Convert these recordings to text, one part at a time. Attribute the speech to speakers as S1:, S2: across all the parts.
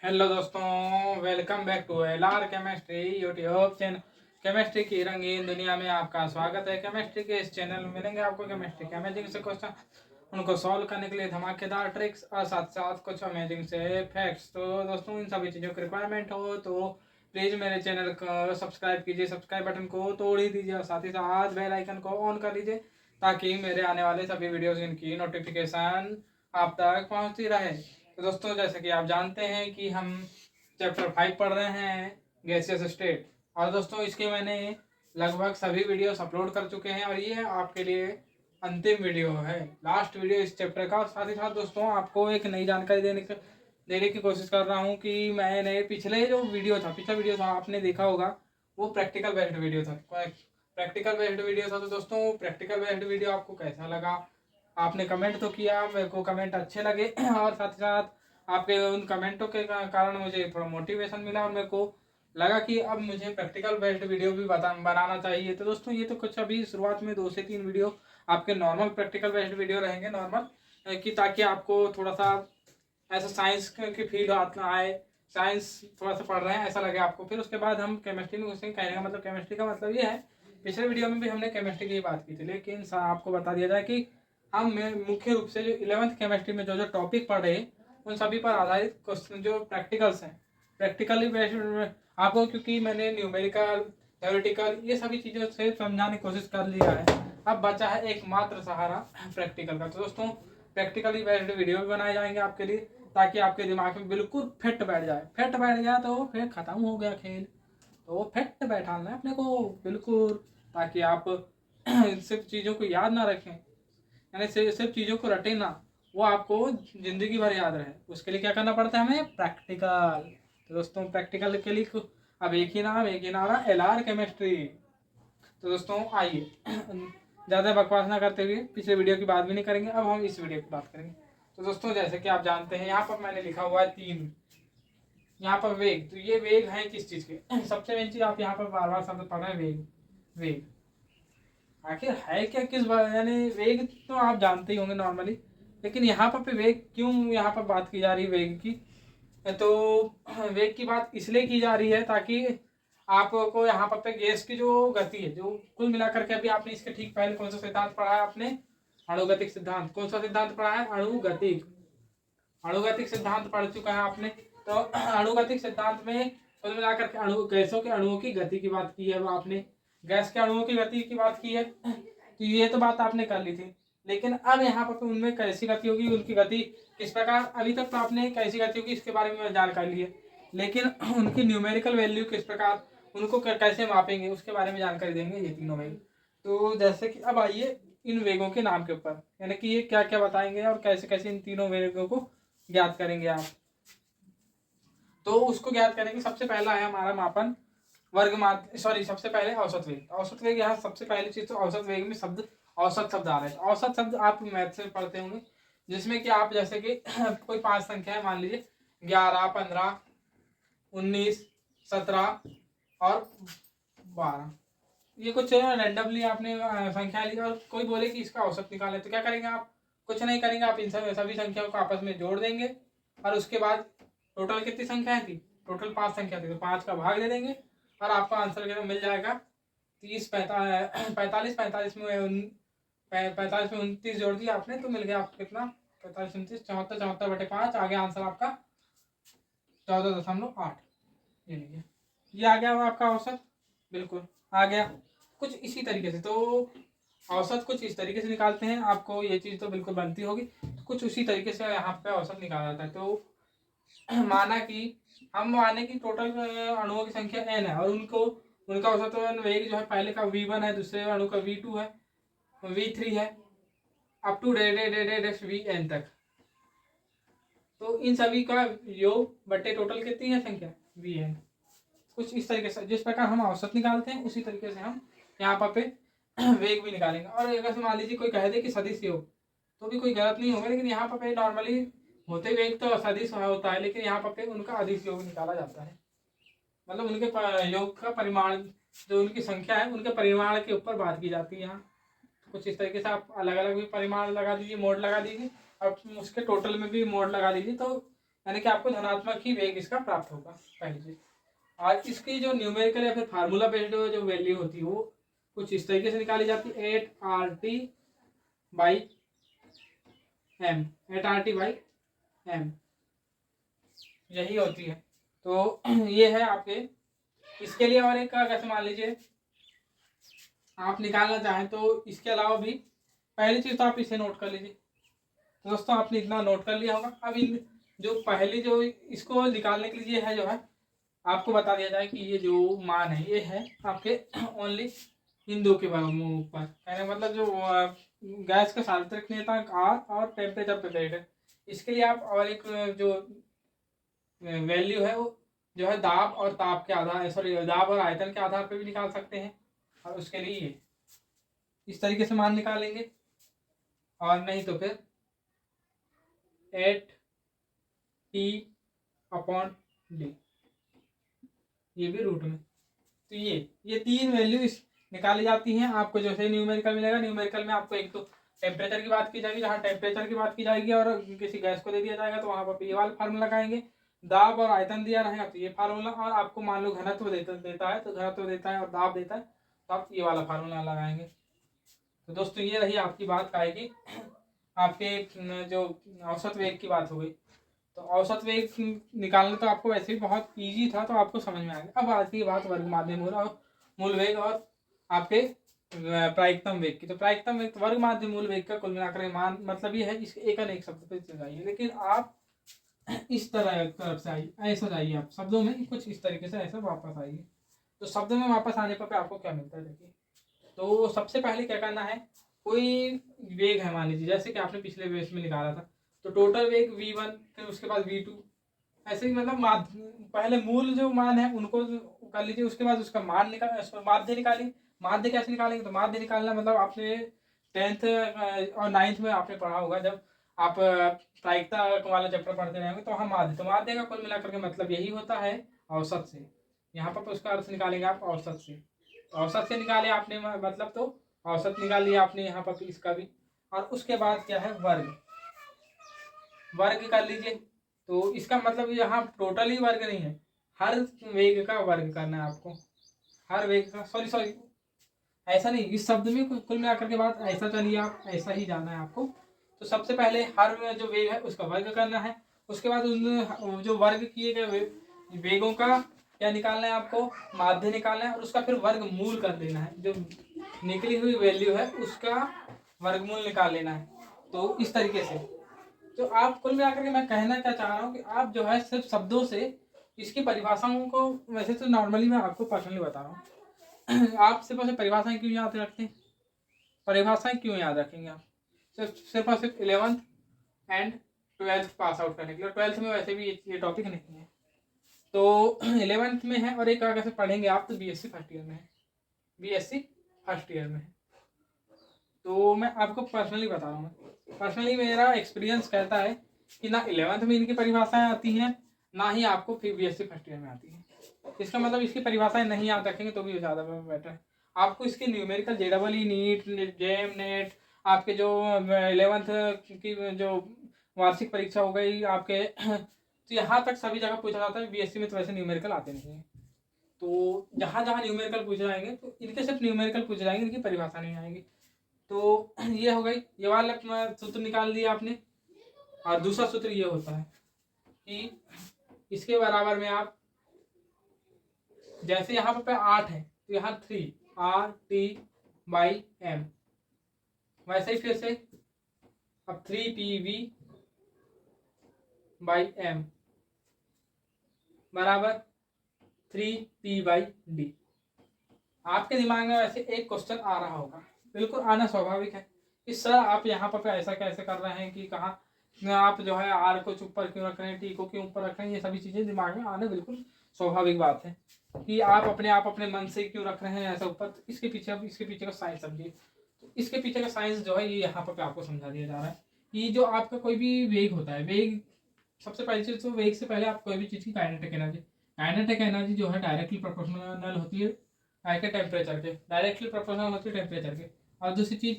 S1: Hello दोस्तों, welcome back to LR chemistry YouTube channel. Chemistry की रंगीन दुनिया में आपका स्वागत है। केमिस्ट्री के इस चैनल में मिलेंगे आपको केमिस्ट्री के अमेजिंग से क्वेश्चन, उनको सॉल्व करने के लिए धमाकेदार ट्रिक्स और साथ साथ कुछ अमेजिंग से फैक्ट्स। तो दोस्तों, इन सभी चीज़ों की रिक्वायरमेंट हो तो प्लीज़ मेरे चैनल को सब्सक्राइब कीजिए, सब्सक्राइब बटन को तोड़ ही दीजिए और साथ ही साथ बेल आइकन को ऑन कर लीजिए ताकि मेरे आने वाले सभी वीडियोज़ इनकी नोटिफिकेशन आप तक पहुँचती रहे। तो दोस्तों, जैसे कि आप जानते हैं कि हम चैप्टर 5 पढ़ रहे हैं, गैसियस स्टेट। और दोस्तों, इसके मैंने लगभग सभी वीडियोस अपलोड कर चुके हैं और ये आपके लिए अंतिम वीडियो है, लास्ट वीडियो इस चैप्टर का। साथ ही साथ दोस्तों, आपको एक नई जानकारी देने की कोशिश कर रहा हूँ कि मैंने पिछला वीडियो था आपने देखा होगा, वो प्रैक्टिकल बेस्ड वीडियो था। तो दोस्तों, प्रैक्टिकल बेस्ड वीडियो आपको कैसा लगा? आपने कमेंट तो किया, मेरे को कमेंट अच्छे लगे और साथ ही साथ आपके उन कमेंटों के कारण मुझे थोड़ा मोटिवेशन मिला और मेरे को लगा कि अब मुझे प्रैक्टिकल बेस्ड वीडियो भी बनाना चाहिए। तो दोस्तों, ये तो कुछ अभी शुरुआत में 2 से 3 वीडियो आपके नॉर्मल प्रैक्टिकल बेस्ड वीडियो रहेंगे, नॉर्मल कि ताकि आपको थोड़ा सा ऐसा साइंस की फील्ड आए, साइंस थोड़ा सा पढ़ रहे हैं ऐसा लगे आपको। फिर उसके बाद हम केमिस्ट्री में घुसेंगे। कहने का मतलब, केमिस्ट्री का मतलब ये है, पिछले वीडियो में भी हमने केमिस्ट्री की बात की थी, लेकिन आपको बता दिया जाए कि हम मुख्य रूप से जो 11th केमिस्ट्री में जो जो टॉपिक पढ़ रहे हैं उन सभी पर आधारित क्वेश्चन जो प्रैक्टिकल्स हैं, प्रैक्टिकली बेस्ड आपको, क्योंकि मैंने न्यूमेरिकल थ्योरेटिकल ये सभी चीज़ों से समझाने की कोशिश कर लिया है। अब बचा है एकमात्र सहारा प्रैक्टिकल का। तो दोस्तों, प्रैक्टिकली बेस्ड वीडियो भी बनाए जाएंगे आपके लिए ताकि आपके दिमाग में बिल्कुल फिट बैठ जाए। फिट बैठ गया तो फिर खत्म हो गया खेल। तो वो फिट बैठाना है अपने को बिल्कुल, ताकि आप सिर्फ चीज़ों को याद ना रखें, यानी सिर्फ चीज़ों को रटे ना, वो आपको जिंदगी भर याद रहे। उसके लिए क्या करना पड़ता है हमें? प्रैक्टिकल। तो दोस्तों, प्रैक्टिकल के लिए अब एक ही नाम रहा, एलआर केमिस्ट्री। तो दोस्तों आइए, ज़्यादा बकवास ना करते हुए पिछले वीडियो की बात भी नहीं करेंगे, अब हम इस वीडियो की बात करेंगे। तो दोस्तों, जैसे कि आप जानते हैं, यहाँ पर मैंने लिखा हुआ है 3, यहाँ पर वेग। तो ये वेग है किस चीज़ के? सबसे मेन चीज़ आप यहाँ पर बार बार शब्द पढ़ रहे हैं, वेग। वेग आखिर है क्या, किस बात, यानी वेग तो आप जानते ही होंगे नॉर्मली, लेकिन यहाँ पर वेग क्यों यहाँ पर बात की जा रही है वेग की? तो वेग की बात इसलिए की जा रही है ताकि आपको यहाँ पर गैस की जो गति है, जो कुल मिलाकर के, अभी आपने इसके ठीक पहले कौन सा सिद्धांत पढ़ा है आपने? अणुगतिक सिद्धांत। कौन सा सिद्धांत पढ़ा है? अणुगतिक। अणुगतिक सिद्धांत पढ़ चुका है आपने। तो अणुगतिक सिद्धांत में कुल मिलाकर के गैसों के अणुओं की गति की बात की है, वो आपने गैस के अणुओं की गति की बात की है। तो ये तो बात आपने कर ली थी, लेकिन अब यहाँ पर उनमें कैसी गति होगी, उनकी गति किस प्रकार, अभी तक तो आपने कैसी गति होगी इसके बारे में जानकारी ली है, लेकिन उनकी न्यूमेरिकल वैल्यू किस प्रकार, उनको कैसे मापेंगे, उसके बारे में जानकारी देंगे ये तीनों वेग। तो जैसे कि अब आइए इन वेगों के नाम के ऊपर, यानी कि ये क्या क्या बताएंगे और कैसे कैसे इन तीनों वेगों को ज्ञात करेंगे आप। तो उसको ज्ञात करेंगे। सबसे पहला है हमारा मापन सबसे पहले औसत वेग। औसत वेग, यहाँ सबसे पहली चीज तो औसत वेग में औसत शब्द आ रहे हैं। औसत शब्द आप मैथ से पढ़ते होंगे, जिसमें कि आप जैसे कि कोई 5 संख्या है, मान लीजिए 11, 15, 19, 17 और 12। ये कुछ रैंडमली आपने संख्या ली और कोई बोले कि इसका औसत निकाले, तो क्या करेंगे आप? कुछ नहीं करेंगे, आप इन सभी संख्याओं को आपस में जोड़ देंगे और उसके बाद टोटल कितनी संख्याएं थी? टोटल 5 संख्या थी, तो 5 का भाग दे देंगे और आपका आंसर कितना मिल जाएगा? 30, 45, 45 में 29 जोड़ दिया आपने, तो मिल गया आपको कितना? 45, 29, 74, 74/5। आगे आंसर आपका 14.8। ये लीजिए, ये आ गया आपका औसत। बिल्कुल आ गया। कुछ इसी तरीके से, तो औसत कुछ इस तरीके से निकालते हैं, आपको ये चीज़ तो बिल्कुल बनती होगी। तो कुछ उसी तरीके से यहाँ पे औसत निकाला जाता है। तो हम माने कि टोटल अणुओं की संख्या n है और उनका औसत वेग जो है, पहले का v1 है, दूसरे अणु का v2 है, v3 है, अप टू vn तक। तो इन सभी का योग बटे टोटल कितनी है संख्या? vn। कुछ इस तरीके से, जिस प्रकार हम औसत निकालते हैं उसी तरीके से हम यहाँ पे वेग भी निकालेंगे। और अगर मान लीजिए कोई कह दे कि सदिश योग, तो भी कोई गलत नहीं होगा, लेकिन यहाँ पे नॉर्मली होते वेग तो सदिश होता है, लेकिन यहाँ पे उनका अदिश योग निकाला जाता है। मतलब उनके योग का परिमाण, जो उनकी संख्या है उनके परिमाण के ऊपर बात की जाती है यहाँ। कुछ इस तरीके से आप अलग अलग भी परिमाण लगा दीजिए, मोड लगा दीजिए, और उसके टोटल में भी मोड लगा दीजिए, तो यानी कि आपको धनात्मक ही वेग इसका प्राप्त होगा, पहली चीज। और इसकी जो न्यूमेरिकल या फिर फार्मूला बेस्ड जो वैल्यू होती है वो कुछ इस तरीके से निकाली जाती है, 8RT/m, 8RT/m यही होती है। तो ये है आपके इसके लिए। और एक कैसे मान लीजिए आप निकालना चाहें तो इसके अलावा भी, पहली चीज तो आप इसे नोट कर लीजिए। तो दोस्तों आपने इतना नोट कर लिया होगा। अब इन जो पहली जो इसको निकालने के लिए है जो है आपको बता दिया जाए कि ये जो मान है ये है आपके ओनली इन दो के ऊपर, कहने मतलब जो गैस का सार्वत्रिक नियतांक R और टेम्परेचर पे बेस्ड है। इसके लिए आप और एक जो वैल्यू है वो जो है दाब और ताप के आधार, सॉरी दाब और आयतन के आधार पर भी निकाल सकते हैं। और उसके लिए ये इस तरीके से मान निकालेंगे, और नहीं तो फिर 8T/D ये भी रूट में। तो ये तीन वैल्यू इस निकाली जाती हैं। आपको जैसे न्यूमेरिकल मिलेगा, न्यूमेरिकल में आपको एक तो टेम्परेचर की बात की जाएगी, जहाँ टेम्परेचर की बात की जाएगी और किसी गैस को दे दिया जाएगा तो वहाँ पर ये वाला फार्मूला लगाएंगे। दाब और आयतन दिया रहेगा तो ये फार्मूला, और आपको मान लो घनत्व देता है तो घनत्व देता है और दाब देता है तो आप ये वाला फार्मूला लगाएंगे। तो दोस्तों ये रही आपकी बात का है कि आपके जो औसत वेग की बात हो गई। तो औसत वेग निकालना तो आपको वैसे भी बहुत इजी था, तो आपको समझ में आ गया। अब आती है बात वर्ग माध्य मूल और मूल वेग और आपके प्रायिकतम वेग की। तो प्रायिकतम वेग वर्ग माध्य मूल वेग का कुल मिलाकर मान मतलब ये है, इसके एक अनेक शब्द पे जाइए, लेकिन आप इस तरफ से आइए, ऐसा जाइए आप शब्दों में कुछ इस तरीके से ऐसा वापस आइए। तो शब्दों में वापस आने पर आपको क्या मिलता है देखिए। तो सबसे पहले क्या करना है, कोई वेग है मान लीजिए, जैसे कि आपने पिछले वेग में निकाला था, तो टोटल वेग v1, फिर उसके बाद v2, ऐसे ही मतलब पहले मूल जो मान है उनको कर लीजिए, उसके बाद उसका मान माध्य निकालिए। माध्य कैसे निकालेंगे, तो माध्य निकालना मतलब आपने 10th और 9th में आपने पढ़ा होगा, जब आप प्रायिकता वाला चैप्टर पढ़ते रहेंगे तो वहाँ माध्य, तो माध्य का कुल मिलाकर के मतलब यही होता है औसत से। यहाँ पर तो उसका अर्थ निकालेंगे आप औसत से। औसत से निकाले आपने मतलब, तो औसत निकाल लिया आपने यहाँ पर इसका भी। और उसके बाद क्या है, वर्ग, वर्ग कर लीजिए। तो इसका मतलब यहाँ टोटल ही वर्ग नहीं है, हर वेग का वर्ग करना है आपको, हर वेग का, सॉरी ऐसा नहीं, इस शब्द में कुल मिलाकर के बाद ऐसा चलिए आप ऐसा ही जाना है आपको। तो सबसे पहले हर जो वेग है उसका वर्ग करना है, उसके बाद उन जो वर्ग किए गए वेगों का क्या निकालना है आपको, माध्य निकालना है, और उसका फिर वर्गमूल कर देना है, जो निकली हुई वैल्यू है उसका वर्गमूल निकाल लेना है। तो इस तरीके से तो आप कुल मिलाकर के मैं कहना क्या चाह रहा हूँ कि आप जो है सिर्फ शब्दों से इसकी परिभाषाओं को, वैसे तो नॉर्मली मैं आपको पर्सनली बता रहा हूँ आप सिर्फ और परिभाषाएं क्यों याद रखते हैं, परिभाषाएं क्यों याद रखेंगे आप, सिर्फ और सिर्फ 11th and 12th pass out करने के लिए। 12th में वैसे भी ये टॉपिक नहीं है, तो 11th में है, और एक अगर से पढ़ेंगे आप तो बीएससी फर्स्ट ईयर में है, बीएससी फर्स्ट ईयर में है। तो मैं आपको पर्सनली बता रहा हूँ, पर्सनली मेरा एक्सपीरियंस कहता है कि ना 11th में इनकी परिभाषाएं आती हैं, ना ही आपको फिर बीएससी फर्स्ट ईयर में आती है। इसका मतलब इसकी परिभाषाएं नहीं याद रखेंगे तो भी ज़्यादा बेटर है। आपको इसके numerical JEE NEET JAM NET, आपके जो 11th की जो वार्षिक परीक्षा हो गई आपके तो यहाँ तक सभी जगह पूछा जाता है। बीएससी में तो वैसे न्यूमेरिकल आते नहीं है, तो जहाँ जहाँ न्यूमेरिकल पूछे जाएंगे तो इनके सिर्फ न्यूमेरिकल पूछे जाएंगे, इनकी परिभाषा नहीं आएगी। तो ये हो गई, ये वाला सूत्र निकाल दिया आपने। और दूसरा सूत्र ये होता है कि इसके बराबर में आप जैसे यहाँ पे 8 है तो यहाँ 3RT/m, वैसे ही फिर से अब 3TV/m बराबर 3P/D। आपके दिमाग में वैसे एक क्वेश्चन आ रहा होगा, बिल्कुल आना स्वाभाविक है कि सर आप यहाँ पर ऐसा कैसे कर रहे हैं कि कहाँ आप जो है आर को ऊपर क्यों रख रहे हैं, टी को क्यों ऊपर रख रहे हैं, ये सभी चीज़ें दिमाग में आना बिल्कुल स्वाभाविक बात है कि आप अपने मन से क्यों रख रहे हैं ऐसा ऊपर। तो इसके पीछे का साइंस समझिए। तो इसके पीछे का साइंस जो है ये यहाँ पर आपको समझा दिया जा रहा है कि जो आपका कोई भी वेग होता है, वेग सबसे पहली चीज़ तो वेग से पहले आप कोई भी चीज़ की काइनेटिक एनर्जी जो है डायरेक्टली प्रोपोर्शनल होती है के टेम्परेचर के, डायरेक्टली प्रोपोर्शनल होती है टेम्परेचर के। और दूसरी चीज़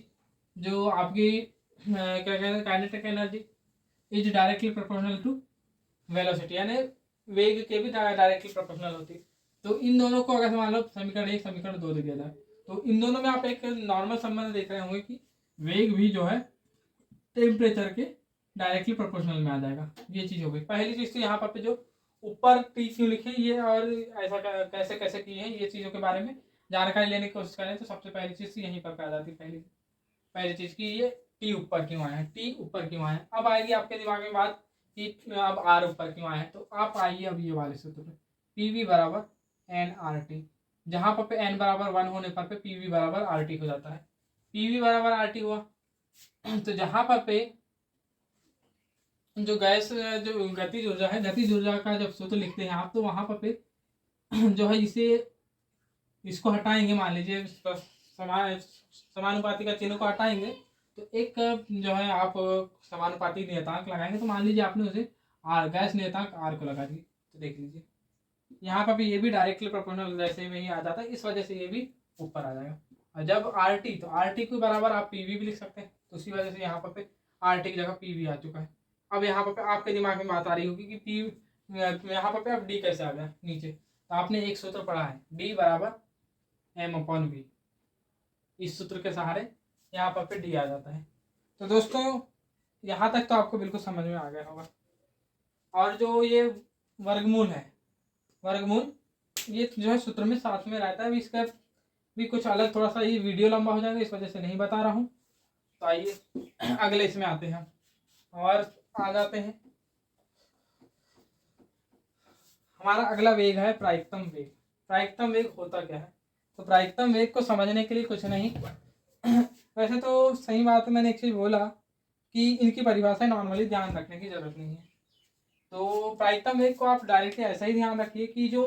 S1: जो आपकी क्या कहते हैं kinetic energy is directly proportional to velocity, यानी वेग के भी डायरेक्टली प्रोपोर्शनल होती है। तो इन दोनों को अगर मान लो समीकरण 1 समीकरण 2 दे दिया जाए, तो इन दोनों में आप एक नॉर्मल संबंध देख रहे होंगे कि वेग भी जो है टेम्परेचर के डायरेक्टली प्रोपोर्शनल में आ जाएगा। ये चीज हो गई पहली चीज। तो यहाँ पर जो ऊपर टी क्यों लिखे ये और ऐसा कैसे कैसे किए हैं, ये चीजों के बारे में जानकारी लेने की कोशिश करें तो सबसे पहली चीज यहीं पर आ जाती है। पहली चीज की ये टी ऊपर क्यों आया है, टी ऊपर क्यों आया है। अब आएगी आपके दिमाग में बात कि अब आर ऊपर क्यों आया है। तो आप आइए अब ये वाले सूत्र पे, पी वी बराबर एन आर टी। जहां पर एन बराबर 1 होने पर पी वी बराबर आर टी हो जाता है। पी वी बराबर आर टी हुआ तो जहां पर पे जो गैस जो गतिज ऊर्जा है, गतिज ऊर्जा का जब सूत्र लिखते हैं आप, तो वहां पर पे जो है इसे इसको हटाएंगे, मान लीजिए समानुपाती का चिन्ह को हटाएंगे तो एक जो है आप समानुपाती नियतांक लगाएंगे। तो मान लीजिए आपने उसे आर गैस नियतांक आर को लगा दिए, तो देख लीजिए यहाँ पर भी ये भी डायरेक्टली प्रोपोर्शनल जैसे में ही आ जाता है, इस वजह से ये भी ऊपर आ जाएगा। और जब आर टी, तो आर टी के बराबर आप पीवी भी लिख सकते हैं, तो उसी वजह से यहाँ पर आर टी की जगह पीवी आ चुका है। अब यहाँ पर आपके दिमाग में बात आ रही होगी कि पी यहाँ पर अब डी कैसे आ गया नीचे। तो आपने एक सूत्र पढ़ा है, डी बराबर एम अपॉन वी। इस सूत्र के सहारे यहाँ पर डी आ जाता है। तो दोस्तों यहाँ तक तो आपको बिल्कुल समझ में आ गया होगा। और जो ये वर्गमूल है, वर्गमूल ये जो है सूत्र में साथ में रहता है। इसका भी कुछ अलग, थोड़ा सा ये वीडियो लंबा हो जाएगा इस वजह से नहीं बता रहा हूँ। तो आइए अगले इसमें आते हैं और आ जाते हैं। हमारा अगला वेग है प्रायिकतम वेग। प्रायिकतम वेग होता क्या है, तो प्रायिकतम वेग को समझने के लिए कुछ नहीं वैसे तो सही बात है, मैंने एक चीज बोला कि इनकी परिभाषा नॉर्मली ध्यान रखने की जरूरत नहीं है। तो प्रायिकतम वेग को आप डायरेक्टली ऐसा ही ध्यान रखिए कि जो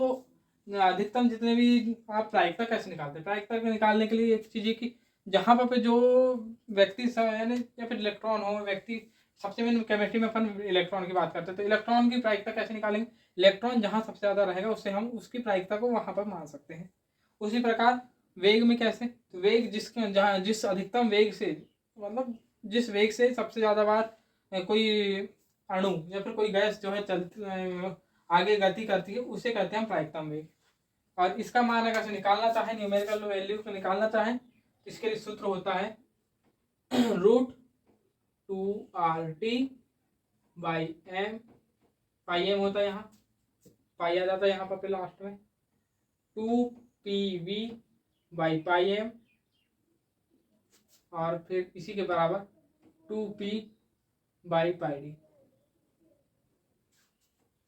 S1: अधिकतम जितने भी आप प्रायिकता कैसे निकालते हैं, प्रायिकता को निकालने के लिए एक चीज है कि जहां पर जो व्यक्ति यानी या फिर इलेक्ट्रॉन हो व्यक्ति, सबसे मेन केमिस्ट्री में अपन इलेक्ट्रॉन की बात करते हैं, तो इलेक्ट्रॉन की प्रायिकता कैसे निकालेंगे। इलेक्ट्रॉन जहां सबसे ज्यादा रहेगा उससे हम उसकी प्रायिकता को वहां पर मान सकते हैं। उसी प्रकार वेग में कैसे, तो वेग जिस अधिकतम वेग से, मतलब जिस वेग से सबसे ज्यादा बार कोई अणु या फिर कोई गैस जो है चलती आगे गति करती है, उसे कहते हैं हम प्रायिकतम वेग। और इसका मान अगर निकालना चाहें, न्यूमेरिकल वैल्यू को निकालना चाहें, इसके लिए सूत्र होता है √2RT by M. Pi M होता है, यहाँ पाई आ जाता है यहाँ पर लास्ट में, 2PV बाई पाई एम, और फिर इसी के बराबर 2P बाई पाई डी।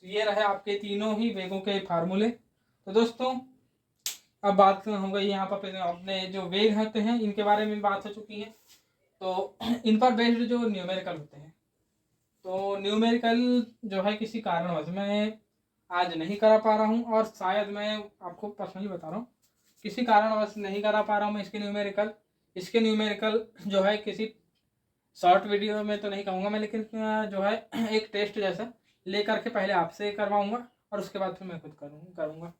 S1: तो ये रहे आपके तीनों ही वेगों के फार्मूले। तो दोस्तों अब बात हो गई यहाँ पर अपने जो वेग होते हैं इनके बारे में बात हो चुकी है। तो इन पर बेस्ड जो न्यूमेरिकल होते हैं, तो न्यूमेरिकल जो है किसी कारणवश मैं आज नहीं करा पा रहा हूँ, और शायद मैं आपको पर्सनली बता रहा हूँ किसी कारणवश नहीं करा पा रहा हूँ मैं इसके न्यूमेरिकल जो है किसी शॉर्ट वीडियो में तो नहीं कहूँगा मैं, लेकिन जो है एक टेस्ट जैसा लेकर के पहले आपसे करवाऊँगा और उसके बाद फिर मैं खुद करूँगा।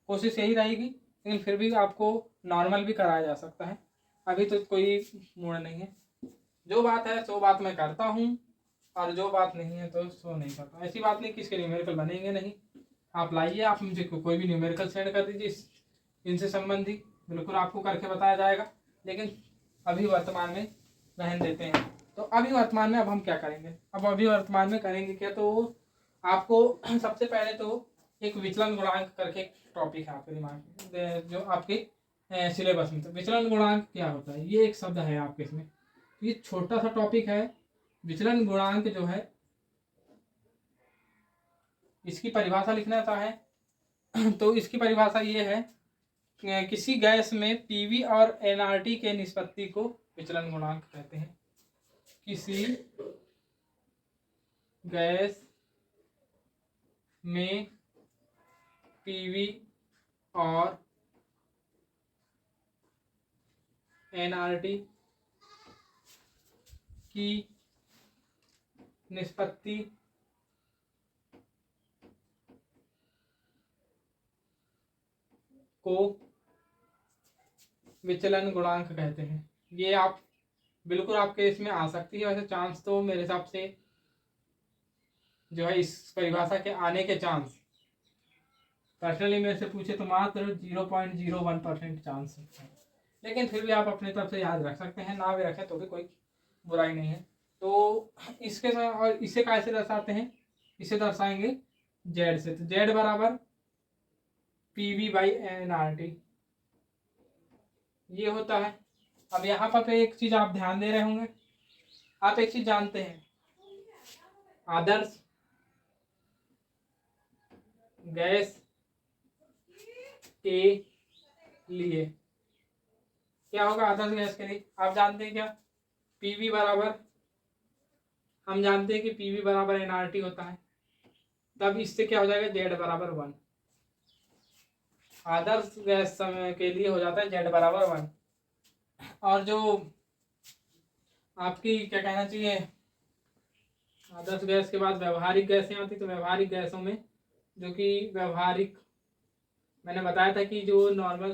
S1: कोशिश यही रहेगी, लेकिन फिर भी आपको नॉर्मल भी कराया जा सकता है। अभी तो कोई मूड नहीं है, जो बात है सो बात मैं करता हूँ, और जो बात नहीं है तो सो नहीं करता। ऐसी बात नहीं कि इसके न्यूमेरिकल बनेंगे नहीं। आप लाइए, आप मुझे कोई भी न्यूमेरिकल सेंड कर दीजिए इनसे संबंधी, बिल्कुल आपको करके बताया जाएगा। लेकिन अभी वर्तमान में रहन देते हैं। तो अभी वर्तमान में अब हम क्या करेंगे, अब अभी वर्तमान में करेंगे क्या, तो आपको सबसे पहले तो एक विचलन गुणांक करके एक टॉपिक है आपके दिमाग में, जो आपके सिलेबस में। तो विचलन गुणांक क्या होता है, ये एक शब्द है आपके इसमें। तो ये छोटा सा टॉपिक है। विचलन गुणांक जो है, इसकी परिभाषा लिखना चाहे तो इसकी परिभाषा ये है कि किसी गैस में पीवी और एनआरटी के निष्पत्ति को विचलन गुणांक कहते हैं। किसी गैस में पीवी और एनआरटी की निष्पत्ति को विचलन गुणांक कहते हैं। ये आप बिल्कुल आपके इसमें आ सकती है, वैसे चांस तो मेरे हिसाब से जो है इस परिभाषा के आने के चांस, पर्सनली मेरे से पूछे तो मात्र 0.01% चांस है, लेकिन फिर भी आप अपनी तरफ से याद रख सकते हैं, ना भी रखें तो भी कोई बुराई नहीं है। तो इसके साथ, और इसे कैसे दर्शाते हैं, इसे दर्शाएंगे जेड से। तो जेड बराबर PV/NRT ये होता है। अब यहाँ पर एक चीज आप ध्यान दे रहे होंगे, आप एक चीज जानते हैं, आदर्श गैस के लिए क्या होगा, आदर्श गैस के लिए आप जानते हैं क्या, पीवी बराबर, हम जानते हैं कि पीवी बराबर NRT होता है, तब इससे क्या हो जाएगा, जेड बराबर 1। आदर्श गैस समय के लिए हो जाता है जेड बराबर 1। और जो आपकी क्या कहना चाहिए, आदर्श गैस के बाद व्यवहारिक गैसें आती, तो व्यवहारिक गैसों में जो कि व्यवहारिक, मैंने बताया था कि जो नॉर्मल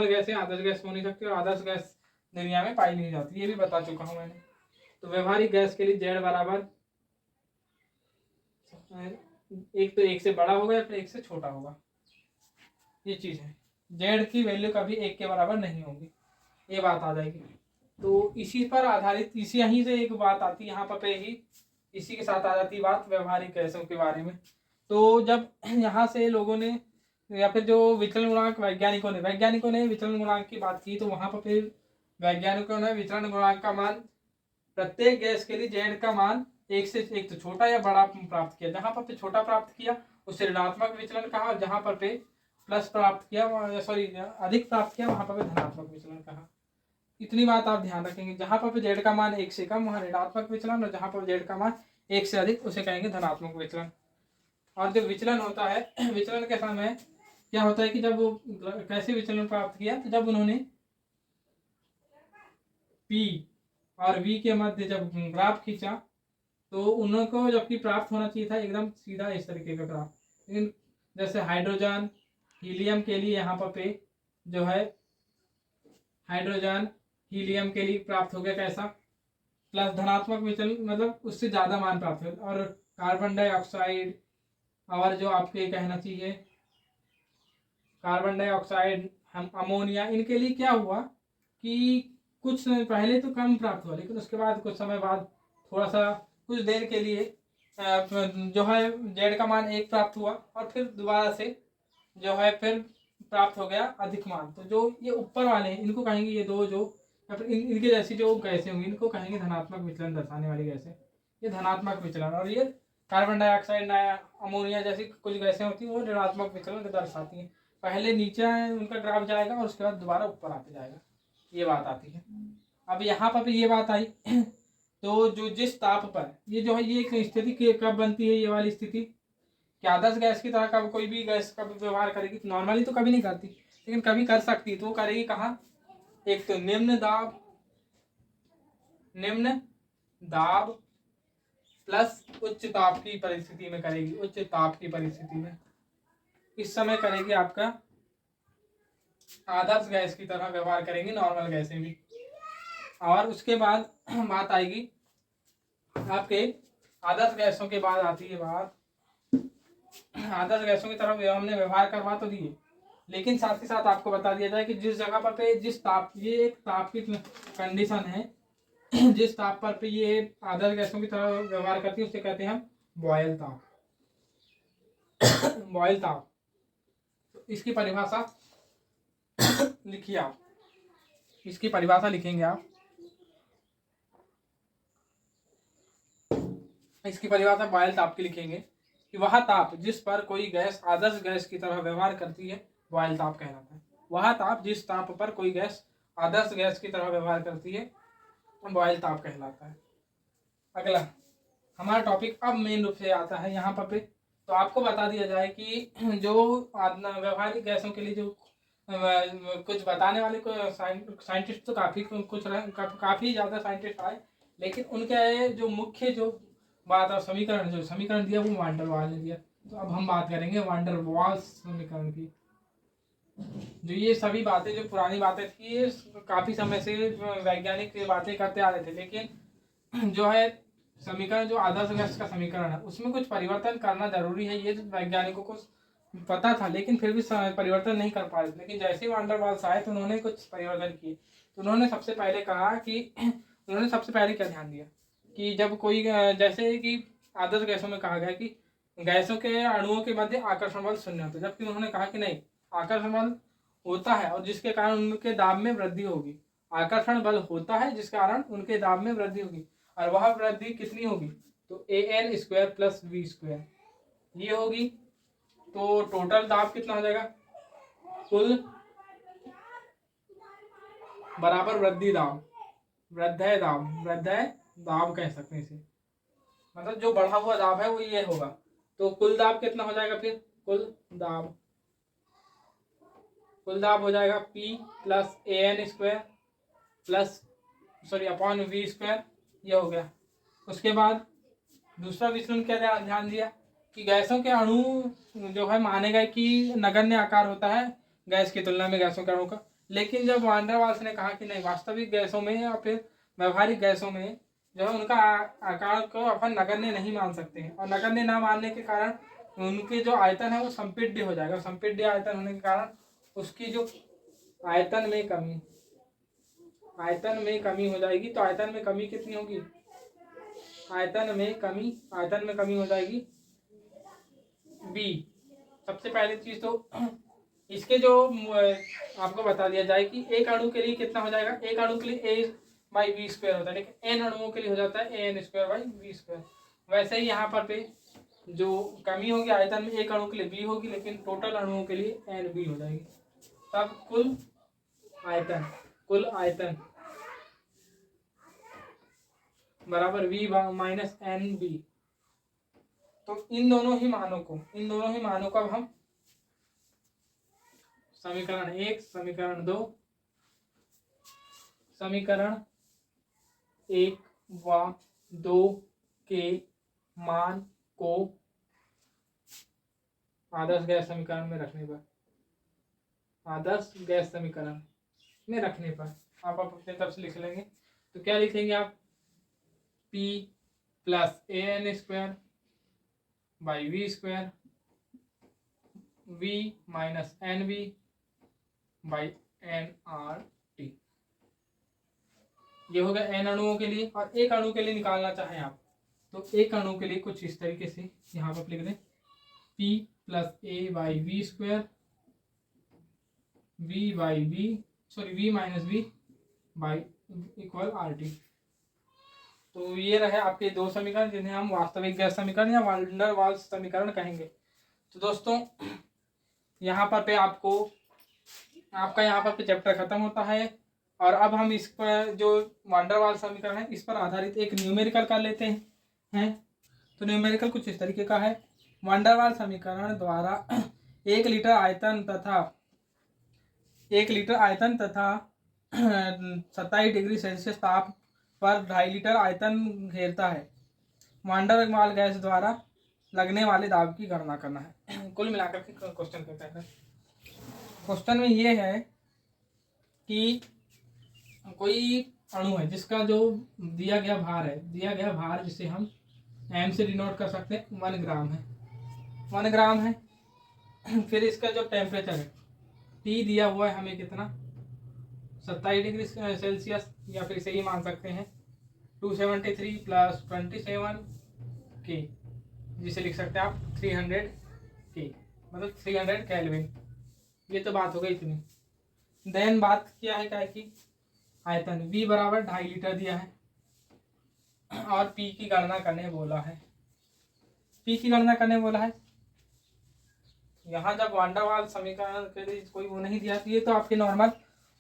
S1: गैसें आदर्श गैस हो नहीं सकती, और आदर्श गैस दुनिया में पाई नहीं जाती, ये भी बता चुका हूं मैंने। तो व्यवहारिक गैस के लिए जेड बराबर, एक तो एक से बड़ा होगा या फिर एक से छोटा होगा, ये चीज है। जेड की वैल्यू कभी एक के बराबर नहीं होगी, ये बात आ जाएगी। तो इसी पर आधारित, इसी यहीं से एक बात आती है यहाँ पर ही, इसी के साथ आ जाती बात व्यवहारिक गैसों के बारे में। तो जब यहाँ से लोगों ने, या फिर जो विचलन गुणांक वैज्ञानिकों ने विचलन गुणांक की बात की, तो वहां पर फिर वैज्ञानिकों ने विचलन गुणांक का मान प्रत्येक गैस के लिए जेड का मान एक से एक तो छोटा या बड़ा प्राप्त किया। जहां पर छोटा प्राप्त किया उसे ऋणात्मक विचलन कहा, और जहां पर प्लस प्राप्त किया, सॉरी अधिक प्राप्त किया, वहां पर धनात्मक विचलन कहा। इतनी बात आप ध्यान रखेंगे, जहां पर जेड का मान एक से कम वहां ऋणात्मक विचलन, और जहां पर जेड का मान एक से अधिक उसे कहेंगे धनात्मक विचलन। और जो विचलन होता है, विचलन के समय क्या होता है कि जब वो कैसे विचलन प्राप्त किया, तो जब उन्होंने P और V के मध्य जब ग्राफ खींचा, तो उनको जबकि प्राप्त होना चाहिए था एकदम सीधा इस तरीके का ग्राफ, लेकिन जैसे हाइड्रोजन हीलियम के लिए यहाँ पर जो है हाइड्रोजन हीलियम के लिए प्राप्त हो गया कैसा, प्लस धनात्मक विचलन, मतलब उससे ज्यादा मान प्राप्त हो। और कार्बन डाइऑक्साइड और जो आपके कहना चाहिए कार्बन डाइऑक्साइड, हम अमोनिया, इनके लिए क्या हुआ कि कुछ पहले तो कम प्राप्त हुआ, लेकिन उसके बाद कुछ समय बाद थोड़ा सा कुछ देर के लिए जो है जेड का मान 1 प्राप्त हुआ, और फिर दोबारा से जो है फिर प्राप्त हो गया अधिक मान। तो जो ये ऊपर वाले हैं इनको कहेंगे, ये दो जो या फिर इनके जैसी जो गैसें होंगी इनको कहेंगे धनात्मक विचलन दर्शाने वाली गैसें, ये धनात्मक विचलन। और ये कार्बन डाइऑक्साइड, अमोनिया जैसी कुछ गैसें होती हैं वो ऋणात्मक विचलन दर्शाती हैं। पहले नीचे उनका ग्राफ जाएगा और उसके बाद दोबारा ऊपर आते जाएगा, ये बात आती है। अब यहाँ पर भी ये बात आई तो जो जिस ताप पर ये जो है, ये एक स्थिति कब बनती है, ये वाली स्थिति क्या आदर्श गैस की तरह कब कोई भी गैस कब व्यवहार करेगी, तो नॉर्मली तो कभी नहीं करती, लेकिन कभी कर सकती, तो वो करेगी कहाँ, एक तो निम्न दाब प्लस उच्च ताप की परिस्थिति में करेगी, उच्च ताप की परिस्थिति में इस समय करेगी आपका आदर्श गैस की तरह व्यवहार करेंगी नॉर्मल गैसें भी। और उसके बाद बात आएगी आपके आदर्श गैसों के बाद आती है बात, आदर्श गैसों की तरह हमने व्यवहार करवा तो दिए, लेकिन साथ ही साथ आपको बता दिया जाए कि जिस जगह पर पे जिस ताप, ये एक ताप की कंडीशन है, जिस ताप पर पे ये आदर्श गैसों की तरह व्यवहार करती है उसे कहते हैं हम बॉयल ताप। बॉयल ताप, तो इसकी परिभाषा लिखिए आप, इसकी परिभाषा लिखेंगे आप, इसकी परिभाषा बॉयल ताप की लिखेंगे कि वह ताप जिस पर कोई गैस आदर्श गैस की तरह व्यवहार करती है बॉयल ताप कहलाता है। वह ताप जिस ताप पर कोई गैस आदर्श गैस की तरह व्यवहार करती है बॉयल ताप कहलाता है। अगला हमारा टॉपिक अब मेन रूप से आता है यहाँ पर तो आपको बता दिया जाए कि जो व्यवहारिक गैसों के लिए जो कुछ बताने वाले को साइंटिस्ट तो काफी ज्यादा साइंटिस्ट आए, लेकिन उनके जो मुख्य जो बात और समीकरण दिया वो वान डेर वाल ने दिया। तो अब हम बात करेंगे वान डेर वाल्स समीकरण की। जो ये सभी बातें जो पुरानी बातें थी, ये काफी समय से वैज्ञानिक बातें करते आ रहे थे, लेकिन जो है समीकरण जो आदर्श गैस का समीकरण है उसमें कुछ परिवर्तन करना जरूरी है, ये वैज्ञानिकों को पता था, लेकिन फिर भी परिवर्तन नहीं कर पा रहे थे। लेकिन जैसे ही वान डेर वाल्स आए तो उन्होंने कुछ परिवर्तन किए। तो उन्होंने सबसे पहले कहा कि उन्होंने सबसे पहले क्या ध्यान दिया कि जब कोई जैसे कि आदर्श गैसों में कहा गया कि गैसों के अणुओं के मध्य आकर्षण बल शून्य होता है, जबकि उन्होंने कहा कि नहीं, आकर्षण बल होता है और जिसके कारण उनके दाब में वृद्धि होगी। आकर्षण बल होता है जिसके कारण उनके दाब में वृद्धि होगी, और वह वृद्धि कितनी होगी, तो an square plus V square ये होगी। तो टोटल दाब कितना हो जाएगा, कुल बराबर वृद्धि दाब, वृद्धि दाब कह सकते हैं इसे, मतलब जो बढ़ा हुआ दाब है वो ये होगा। तो कुल दाब कितना हो जाएगा, फिर कुल दाब हो जाएगा P plus an square plus upon V square, ये हो गया। उसके बाद दूसरा विचलन क्या ध्यान दिया कि गैसों के अणु जो है माने गए कि नगण्य आकार होता है गैस की तुलना में गैसों के अणु का। लेकिन जब वान डेर वाल्स ने कहा कि नहीं, वास्तविक गैसों में या फिर व्यवहारिक गैसों में जो है उनका आकार को अपन नगण्य नहीं मान सकते हैं, और नगण्य ना मानने के कारण उनके जो आयतन है वो संपीड्य हो जाएगा। संपीड्य आयतन होने के कारण उसकी जो आयतन में कमी हो जाएगी। तो आयतन में कमी कितनी होगी, आयतन में कमी हो जाएगी बी। सबसे पहली चीज तो इसके जो आपको बता दिया जाए कि एक अणु के लिए कितना हो जाएगा, एक अणु के लिए a बाई वी स्क्वायर होता है, लेकिन एन अणुओं के लिए हो जाता है an square by V square. वैसे ही यहाँ पर पे जो कमी होगी आयतन में एक अणु के लिए b होगी, लेकिन टोटल अणुओं के लिए एन बी हो जाएगी। तब कुल आयतन बराबर v माइनस एन बी। तो इन दोनों ही मानों को अब हम समीकरण 1, समीकरण 2, समीकरण 1 व 2 के मान को आदर्श गैस समीकरण में रखने पर आप अपने तरफ से लिख लेंगे। तो क्या लिखेंगे आप, P plus an square by V square v minus N B by N R T. ये होगा एन अणुओं के लिए। और एक अणु के लिए निकालना चाहें आप तो एक अणु के लिए कुछ इस तरीके से यहाँ पर लिख दें, P plus A by V square v minus V by equal R T. तो ये रहे आपके दो समीकरण जिन्हें हम वास्तविक गैस समीकरण या वान डेर वाल्स समीकरण कहेंगे। तो दोस्तों यहाँ पर पे आपका यहाँ पर चैप्टर खत्म होता है, और अब हम इस पर जो वान डेर वाल्स समीकरण है इस पर आधारित एक न्यूमेरिकल कर लेते हैं। तो न्यूमेरिकल कुछ इस तरीके का है, वान डेर वाल्स समीकरण द्वारा 1 लीटर आयतन तथा 27 डिग्री सेल्सियस ताप पर 2.5 लीटर आयतन घेरता है वान डेर वाल गैस द्वारा लगने वाले दाब की गणना करना है। कुल मिलाकर के क्वेश्चन कहता है, क्वेश्चन में ये है कि कोई अणु है जिसका जो दिया गया भार जिसे हम एम से डिनोट कर सकते हैं 1 ग्राम है। फिर इसका जो टेम्परेचर है T दिया हुआ है हमें कितना, 27 डिग्री सेल्सियस, या फिर इसे ही मान सकते हैं 273 प्लस 27 के, जिसे लिख सकते हैं आप 300 के, मतलब 300 केल्विन। ये तो बात हो गई इतनी। देन बात क्या है कि आयतन V बराबर 2.5 लीटर दिया है और P की गणना करने बोला है। यहाँ जब वान डेर वाल्स समीकरण के लिए कोई वो नहीं दिया तो ये तो आपके नॉर्मल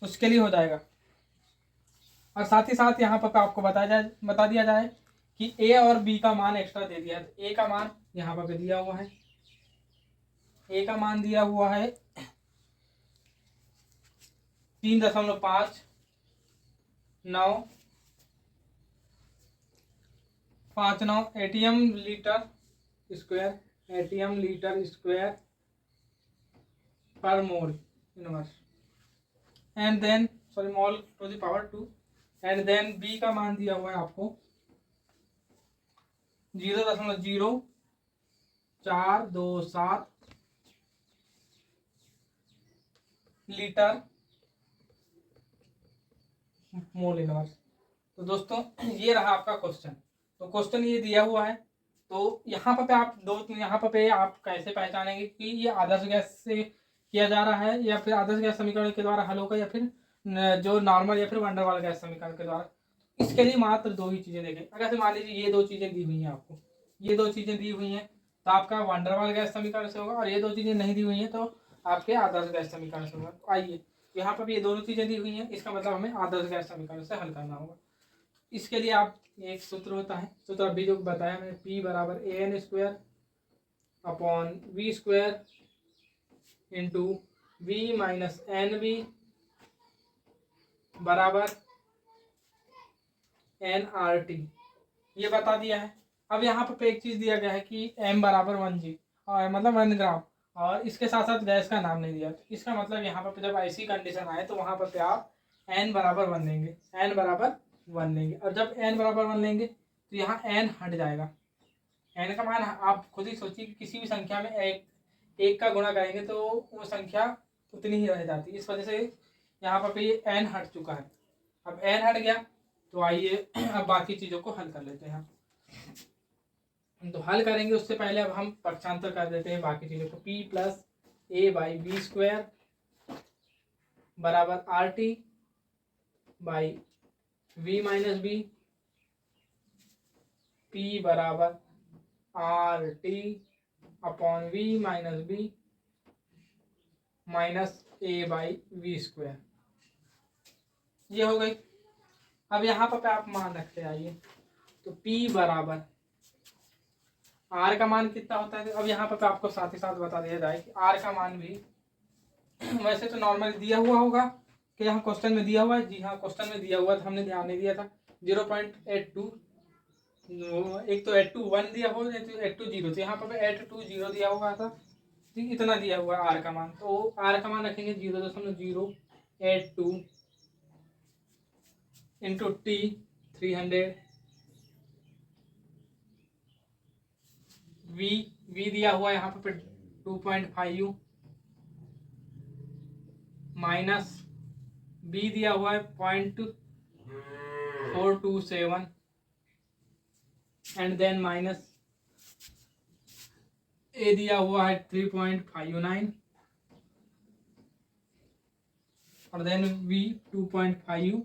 S1: उसके लिए हो जाएगा। और साथ ही साथ यहाँ पर आपको बता दिया जाए कि A और B का मान एक्स्ट्रा दे दिया है। तो A का मान यहाँ पर दिया हुआ है, A का मान दिया हुआ है 3.59 ATM litre square per mole inverse, and then mole to the power 2। And then B का मान दिया हुआ है आपको 0.0427 लीटर मोल इनवर्स। तो दोस्तों ये रहा आपका क्वेश्चन। तो क्वेश्चन ये दिया हुआ है, तो यहाँ पे आप यहाँ पे आप कैसे पहचानेंगे कि ये आदर्श गैस से किया जा रहा है या फिर आदर्श गैस समीकरण के द्वारा हल होगा या फिर जो नॉर्मल या फिर वंडर वाला गैस समीकरण के द्वारा। इसके लिए मात्र दो ही चीजें देखें। अगर मान लीजिए ये दो चीजें दी हुई हैं आपको, ये दो चीजें दी हुई हैं तो आपका वंडर वाला गैस समीकरण से होगा, और ये दो चीजें नहीं दी हुई हैं तो आपके आदर्श गैस समीकरण से होगा। तो आइए यहाँ पर भी ये दोनों चीजें दी हुई हैं, इसका मतलब हमें आदर्श गैस समीकरण से हल करना होगा। इसके लिए आप एक सूत्र होता है, सूत्र अभी जो बताया मैंने, P बराबर AN² upon V² into V minus NV बराबर NRT, ये बता दिया है। अब यहाँ पर एक चीज दिया गया है कि M बराबर 1G और मतलब 1 ग्राम, और इसके साथ साथ गैस का नाम नहीं दिया। तो इसका मतलब यहाँ पर जब ऐसी कंडीशन आए तो वहां पर आप N बराबर 1 लेंगे, N बराबर 1 लेंगे, और जब N बराबर 1 लेंगे तो यहाँ N हट जाएगा। N का मान आप खुद ही सोचिए कि किसी भी संख्या में एक का गुणा करेंगे तो वो संख्या उतनी ही रह जाती है। इस वजह से यहाँ पर ये N हट चुका है। अब N हट गया तो आइए अब बाकी चीजों को हल कर लेते हैं। तो हल करेंगे उससे पहले अब हम पक्षांतर कर देते हैं बाकी चीजों को। P प्लस A/B² बराबर RT by V minus B, P बराबर RT upon V minus B minus A/V², ये हो गई। अब यहाँ पर आप मान रखते आइए, तो P बराबर R का मान कितना होता है। अब यहाँ पर आपको साथ ही साथ बता दिया जाए कि R का मान भी वैसे तो नॉर्मल दिया हुआ होगा कि यहाँ क्वेश्चन में दिया हुआ है। जी हाँ, क्वेश्चन में दिया हुआ था, हमने ध्यान नहीं दिया था। 0.82, एक तो 81 दिया हो, एक तो 80, तो यहाँ पर 820 दिया हुआ था, इतना दिया हुआ है आर का मान। तो आर का मान रखेंगे 0.082 इंटू T 300, V दिया हुआ है यहाँ पे 2.5 माइनस B दिया हुआ है 0.427 एंड देन माइनस A दिया हुआ है 3.59 और देन V 2.5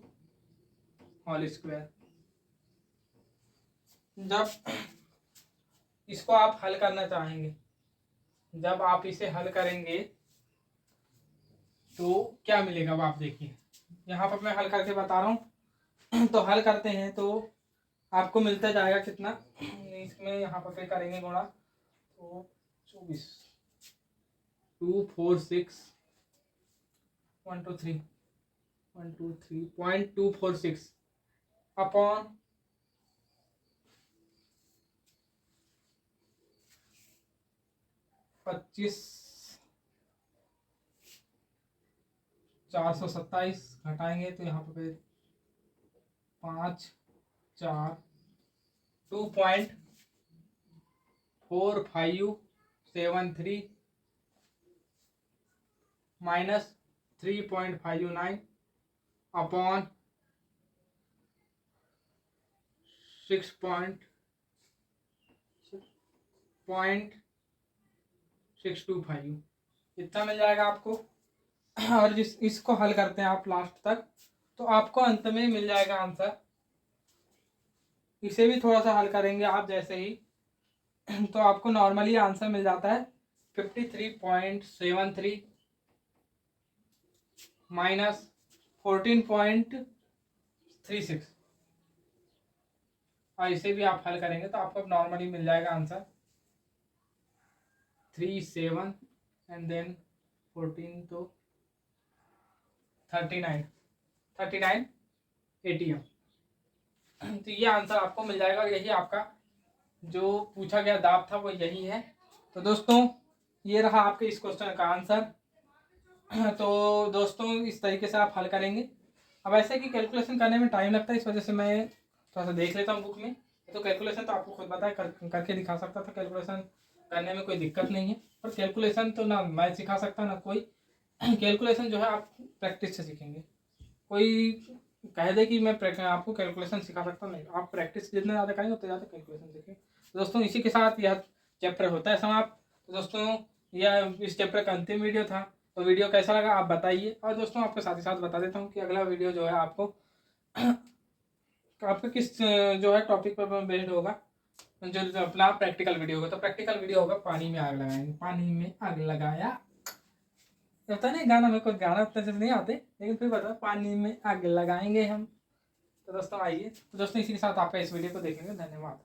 S1: होल स्क्वायर। जब इसको आप हल करना चाहेंगे, जब आप इसे हल करेंगे तो क्या मिलेगा अब आप देखिए। यहाँ पर मैं हल करके बता रहा हूँ। तो हल करते हैं तो आपको मिलता जाएगा कितना, इसमें यहाँ पर करेंगे गुणा, तो 24 246 123.246 अपॉन 25,427 घटाएंगे तो यहाँ पे 5 4 2.4573 माइनस 3.59 अपॉन 6.625, इतना मिल जाएगा आपको। और जिस इसको हल करते हैं आप लास्ट तक तो आपको अंत में मिल जाएगा आंसर। इसे भी थोड़ा सा हल करेंगे आप जैसे ही, तो आपको नॉर्मली आंसर मिल जाता है 53.73 माइनस 14.36, और इसे भी आप हल करेंगे तो आपको नॉर्मली मिल जाएगा आंसर 37 एंड देन 14 तो 39 ATM। तो ये आंसर आपको मिल जाएगा, और यही आपका जो पूछा गया दाब था वो यही है। तो दोस्तों ये रहा आपके इस क्वेश्चन का आंसर। तो दोस्तों इस तरीके से आप हल करेंगे। अब ऐसे कि कैलकुलेशन करने में टाइम लगता है, इस वजह से मैं थोड़ा सा देख लेता हूँ बुक में तो कैलकुलेशन तो आपको खुद पता है, करके दिखा सकता था, कैलकुलेशन करने में कोई दिक्कत नहीं है। पर कैलकुलेशन तो ना मैं सिखा सकता ना कोई। कैलकुलेशन जो है आप प्रैक्टिस से सीखेंगे। कोई कह दे कि मैं आपको कैलकुलेशन सिखा सकता हूँ, नहीं, आप प्रैक्टिस जितना ज़्यादा करेंगे उतना ज़्यादा कैलकुलेशन सीखेंगे। तो दोस्तों इसी के साथ यह चैप्टर होता है समाप्त। तो दोस्तों यह इस चैप्टर का अंतिम वीडियो था। तो वीडियो कैसा लगा आप बताइए। और दोस्तों आपके साथ ही साथ बता देता हूँ कि अगला वीडियो जो है आपको आपका किस जो है टॉपिक पर बेस्ड होगा, जो अपना प्रैक्टिकल वीडियो होगा। तो प्रैक्टिकल वीडियो होगा पानी में आग लगाएंगे, पानी में आग लगाया। पता नहीं गाना, मेरे को गाना उतना से नहीं आते, लेकिन फिर बता, पानी में आग लगाएंगे हम। तो दोस्तों आइए। तो दोस्तों इसी के साथ आपका इस वीडियो को देखने में धन्यवाद।